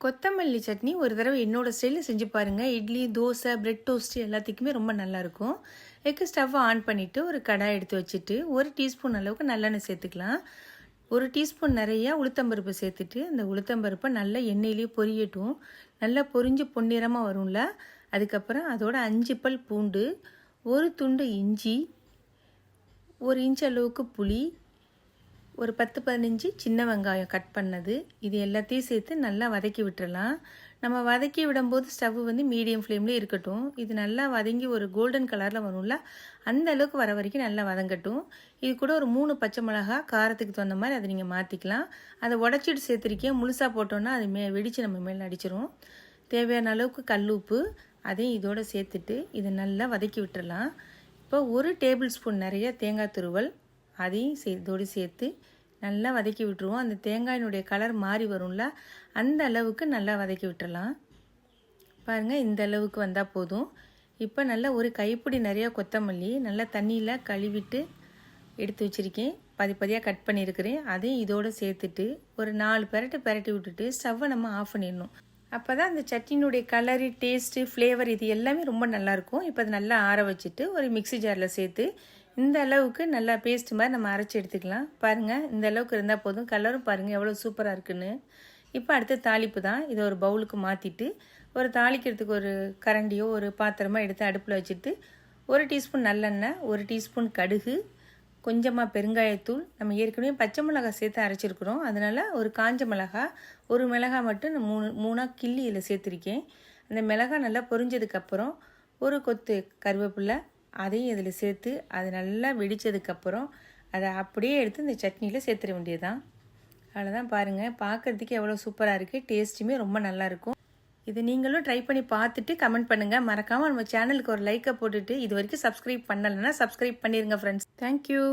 கொத்தமல்லி சட்னி ஒரு தடவை என்னோடய ஸ்டைலில் செஞ்சு பாருங்கள். இட்லி, தோசை, பிரெட் டோஸ்ட் எல்லாத்துக்குமே ரொம்ப நல்லாயிருக்கும். இதுக்கு ஸ்டவ்வை ஆன் பண்ணிவிட்டு ஒரு கடாய் எடுத்து வச்சுட்டு 1 டீஸ்பூன் அளவுக்கு நல்லெண்ணெய் சேர்த்துக்கலாம். 1 டீஸ்பூன் நிறையா உளுத்தம்பருப்பு சேர்த்துட்டு அந்த உளுத்தம்பருப்பை நல்லா எண்ணெயிலேயே பொரியட்டும். நல்லா பொரிஞ்சு பொன்னிறமாக வரும்ல. அதுக்கப்புறம் அதோட 5 பல் பூண்டு, 1 துண்டு இஞ்சி, 1 இன்ச் அளவுக்கு புளி, ஒரு 10-15 சின்ன வெங்காயம் கட் பண்ணது, இது எல்லாத்தையும் சேர்த்து நல்லா வதக்கி விட்டுறலாம். நம்ம வதக்கி விடும்போது ஸ்டவ் மீடியம் ஃப்ளேம்லேயே இருக்கட்டும். இது நல்லா வதங்கி ஒரு கோல்டன் கலரில் வரும்ல, அந்த அளவுக்கு வர வரைக்கும் நல்லா வதங்கட்டும். இது கூட ஒரு 3 பச்சை மிளகா காரத்துக்கு தகுந்த மாதிரி அதை நீங்கள் மாற்றிக்கலாம். அதை உடச்சிட்டு சேர்த்துருக்கேன். முழுசாக போட்டோன்னா அது வெடித்து நம்ம மேலே அடிச்சிடும். தேவையான அளவுக்கு கல் உப்பு அதையும் இதோடு சேர்த்துட்டு இதை நல்லா வதக்கி விட்டுறலாம். இப்போ 1 டேபிள் ஸ்பூன் நிறைய தேங்காய் துருவல் அதையும் இதோடு சேர்த்து நல்லா வதக்கி விட்டுருவோம். அந்த தேங்காயினுடைய கலர் மாறி வரும்ல, அந்த அளவுக்கு நல்லா வதக்கி விட்டுறலாம். பாருங்கள், இந்த அளவுக்கு வந்தால் போதும். இப்போ நல்லா ஒரு கைப்பிடி நிறையா கொத்தமல்லி நல்லா தண்ணியில் கழுவிட்டு எடுத்து வச்சுருக்கேன். பதியாக கட் பண்ணியிருக்கிறேன். அதையும் இதோடு சேர்த்துட்டு ஒரு 4 பெரட்டி விட்டுட்டு ஸ்டவ்வை நம்ம ஆஃப் பண்ணிடணும். அப்போ தான் அந்த சட்னியினுடைய கலரு, டேஸ்ட்டு, ஃப்ளேவர் இது எல்லாமே ரொம்ப நல்லாயிருக்கும். இப்போ அதை நல்லா ஆற வச்சுட்டு ஒரு மிக்ஸி ஜாரில் சேர்த்து இந்த அளவுக்கு நல்லா பேஸ்ட் மாதிரி நம்ம அரைச்சி எடுத்துக்கலாம். பாருங்கள், இந்த அளவுக்கு இருந்தால் போதும். கலரும் பாருங்கள் எவ்வளோ சூப்பராக இருக்குன்னு. இப்போ அடுத்து தாளிப்பு தான். இதை ஒரு பவுலுக்கு மாற்றிட்டு ஒரு தாளிக்கிறதுக்கு ஒரு கரண்டியோ ஒரு பாத்திரமோ எடுத்து அடுப்பில் வச்சுட்டு 1 டீஸ்பூன் நல்லெண்ணெய், 1 டீஸ்பூன் கடுகு, கொஞ்சமாக பெருங்காயத்தூள், நம்ம ஏற்கனவே பச்சை மிளகாய் சேர்த்து அரைச்சிருக்கிறோம். அதனால் ஒரு காஞ்ச மிளகாய், ஒரு மிளகாய் மட்டும் நான் மூணாக கிள்ளி இதில் சேர்த்துருக்கேன். அந்த மிளகாய் நல்லா பொரிஞ்சதுக்கப்புறம் ஒரு கொத்து கருவேப்பிலை அதையும் இதில் சேர்த்து அது நல்லா வெடித்ததுக்கப்புறம் அதை அப்படியே எடுத்து இந்த சட்னியில் சேர்த்துட வேண்டியதுதான். அவ்வளோதான். பாருங்கள், பார்க்குறதுக்கு எவ்வளோ சூப்பராக இருக்குது. டேஸ்ட்டுமே ரொம்ப நல்லாயிருக்கும். இதை நீங்களும் ட்ரை பண்ணி பார்த்துட்டு கமெண்ட் பண்ணுங்கள். மறக்காமல் நம்ம சேனலுக்கு ஒரு லைக்கை போட்டுட்டு இது வரைக்கும் சப்ஸ்கிரைப் பண்ணலைன்னா சப்ஸ்கிரைப் பண்ணிடுங்க ஃப்ரெண்ட்ஸ். தேங்க்யூ.